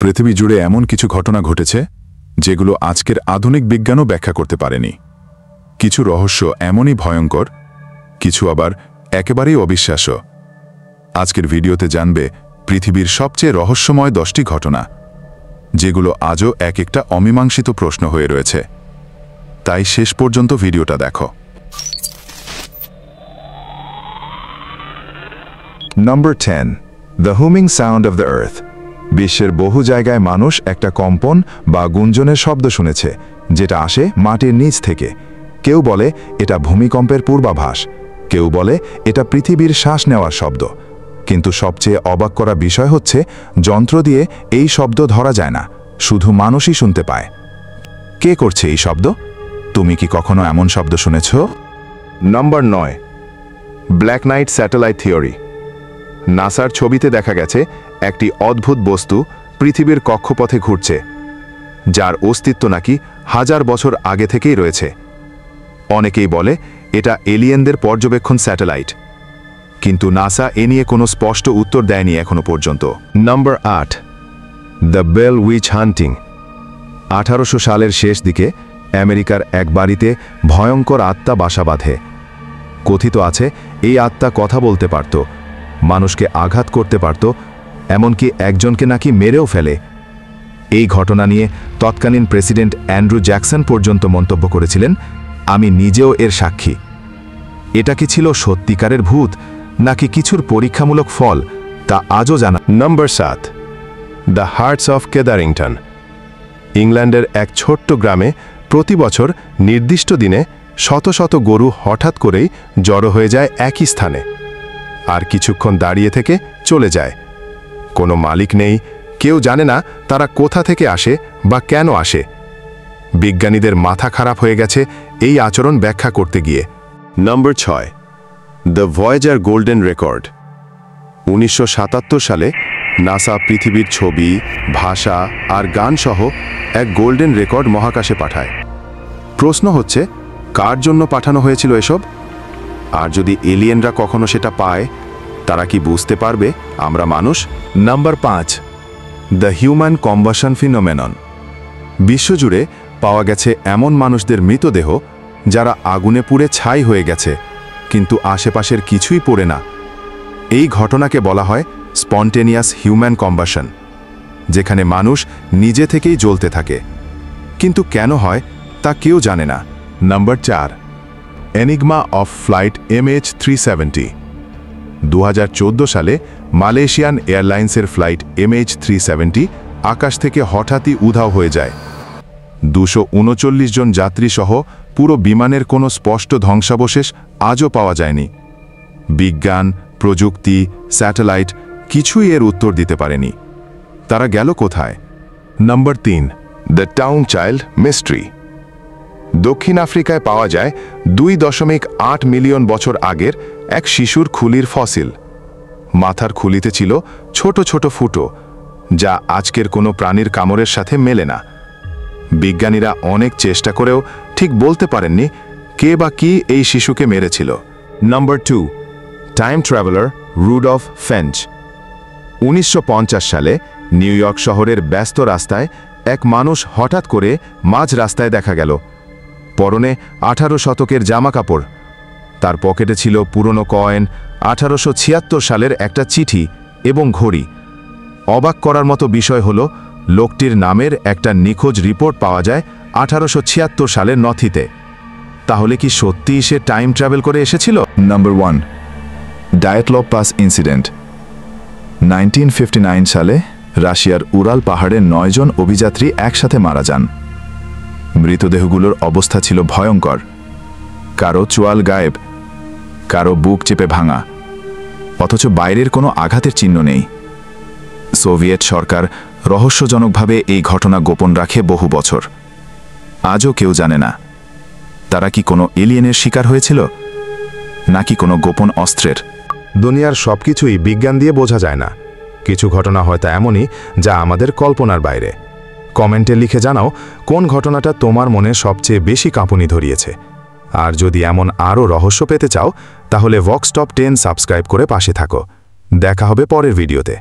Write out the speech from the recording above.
পৃথিবী জুড়ে এমন কিছু ঘটনা ঘটেছে যেগুলো আজকের আধুনিক বিজ্ঞানও ব্যাখ্যা করতে পারেনি। কিছু রহস্য এমনই ভয়ঙ্কর, কিছু আবার একেবারেই অবিশ্বাস্য। আজকের ভিডিওতে জানবে পৃথিবীর সবচেয়ে রহস্যময় 10টি ঘটনা, যেগুলো আজও এক একটা অমীমাংসিত প্রশ্ন হয়ে রয়েছে। তাই শেষ পর্যন্ত ভিডিওটা দেখো। Number 10. The humming sound of the earth. বিশ্বের বহু জায়গায় মানুষ একটা কম্পন বা গুঞ্জনের শব্দ শুনেছে, যেটা আসে মাটির নিচ থেকে। কেউ বলে এটা ভূমিকম্পের পূর্বাভাস, কেউ বলে এটা পৃথিবীর শ্বাস নেওয়ার শব্দ। কিন্তু সবচেয়ে অবাক করা বিষয় হচ্ছে, যন্ত্র দিয়ে এই শব্দ ধরা যায় না, শুধু মানুষই শুনতে পায়। কে করছে এই শব্দ? তুমি কি কখনো এমন শব্দ শুনেছ? Number 9. Black night satellite theory. নাসার ছবিতে দেখা গেছে একটি অদ্ভুত বস্তু পৃথিবীর কক্ষপথে ঘুরছে, যার অস্তিত্ব নাকি হাজার বছর আগে থেকেই রয়েছে। অনেকেই বলে এটা এলিয়েনদের পর্যবেক্ষণ স্যাটেলাইট, কিন্তু নাসা এ নিয়ে কোনো স্পষ্ট উত্তর দেয়নি এখনো পর্যন্ত। নাম্বার 8. দ্য বেল উইচ হান্টিং। 1800 সালের শেষ দিকে আমেরিকার এক বাড়িতে ভয়ঙ্কর আত্মা বাসা বাঁধে। কথিত আছে এই আত্মা কথা বলতে পারত, মানুষকে আঘাত করতে পারত, এমনকি একজনকে নাকি মেরেও ফেলে। এই ঘটনা নিয়ে তৎকালীন প্রেসিডেন্ট অ্যান্ড্রু জ্যাকসন পর্যন্ত মন্তব্য করেছিলেন, আমি নিজেও এর সাক্ষী। এটা কি ছিল সত্যিকারের ভূত নাকি কিছুর পরীক্ষামূলক ফল, তা আজও জানা। Number 7. The hearts of Kedarington. ইংল্যান্ডের এক ছোট্ট গ্রামে প্রতি বছর নির্দিষ্ট দিনে শত শত গরু হঠাৎ করেই জড়ো হয়ে যায় একই স্থানে, আর কিছুক্ষণ দাঁড়িয়ে থেকে চলে যায়। কোনো মালিক নেই, কেউ জানে না তারা কোথা থেকে আসে বা কেন আসে। বিজ্ঞানীদের মাথা খারাপ হয়ে গেছে এই আচরণ ব্যাখ্যা করতে গিয়ে। Number 6. The Voyager golden record. 1977 সালে নাসা পৃথিবীর ছবি, ভাষা আর গান সহ এক গোল্ডেন রেকর্ড মহাকাশে পাঠায়। প্রশ্ন হচ্ছে, কার জন্য পাঠানো হয়েছিল এসব? আর যদি এলিয়েনরা কখনো সেটা পায়, তারা কি বুঝতে পারবে আমরা মানুষ? নাম্বার 5. The human combustion ফিনোমেনন। বিশ্বজুড়ে পাওয়া গেছে এমন মানুষদের মৃতদেহ যারা আগুনে পুড়ে ছাই হয়ে গেছে, কিন্তু আশেপাশের কিছুই পড়ে না। এই ঘটনাকে বলা হয় স্পন্টেনিয়াস হিউম্যান কম্বাশন, যেখানে মানুষ নিজে থেকেই জ্বলতে থাকে। কিন্তু কেন হয় তা কেউ জানে না। Number 4. Enigma of flight MH370। 2014 সালে মালয়েশিয়ান এয়ারলাইন্সের ফ্লাইট MH370 আকাশ থেকে হঠাৎই উধাও হয়ে যায়। 239 জন যাত্রী সহ পুরো বিমানের কোনো স্পষ্ট ধ্বংসাবশেষ আজও পাওয়া যায়নি। বিজ্ঞান, প্রযুক্তি, স্যাটেলাইট কিছুই এর উত্তর দিতে পারেনি। তারা গেল কোথায়? Number 3. The town child mystery. দক্ষিণ আফ্রিকায় পাওয়া যায় 2.8 মিলিয়ন বছর আগের এক শিশুর খুলির ফসিল। মাথার খুলিতে ছিল ছোট ছোট ফুটো, যা আজকের কোনো প্রাণীর কামড়ের সাথে মেলে না। বিজ্ঞানীরা অনেক চেষ্টা করেও ঠিক বলতে পারেননি কে বা কি এই শিশুকে মেরেছিল। Number 2. Time traveller Rudolph Fentz. 1950 সালে নিউ ইয়র্ক শহরের ব্যস্ত রাস্তায় এক মানুষ হঠাৎ করে মাঝ রাস্তায় দেখা গেল। পরনে 18 শতকের জামা কাপড়, তার পকেটে ছিল পুরনো কয়েন, 1876 সালের একটা চিঠি এবং ঘড়ি। অবাক করার মতো বিষয় হলো, লোকটির নামের একটা নিখোঁজ রিপোর্ট পাওয়া যায় 1876 সালের নথিতে। তাহলে কি সত্যিই সে টাইম ট্রাভেল করে এসেছিল? নাম্বার 1. ডায়েটলব pass incident. 1959 সালে রাশিয়ার উরাল পাহাড়ে 9 জন অভিযাত্রী একসাথে মারা যান। মৃতদেহগুলোর অবস্থা ছিল ভয়ঙ্কর। কারো চোয়াল গায়েব, কারো বুক চেপে ভাঙা, অথচ বাইরের কোনো আঘাতের চিহ্ন নেই। সোভিয়েত সরকার রহস্যজনকভাবে এই ঘটনা গোপন রাখে বহু বছর। আজও কেউ জানে না তারা কি কোনো এলিয়েনের শিকার হয়েছিল নাকি কোনো গোপন অস্ত্রের। দুনিয়ার সবকিছুই বিজ্ঞান দিয়ে বোঝা যায় না। কিছু ঘটনা হয়তো এমনই যা আমাদের কল্পনার বাইরে। কমেন্টে লিখে জানাও কোন ঘটনাটা তোমার মনে সবচেয়ে বেশি কাঁপুনি ধরিয়েছে। আর যদি এমন আরও রহস্য পেতে চাও, তাহলে ভক্স টপ 10 সাবস্ক্রাইব করে পাশে থাকো। দেখা হবে পরের ভিডিওতে।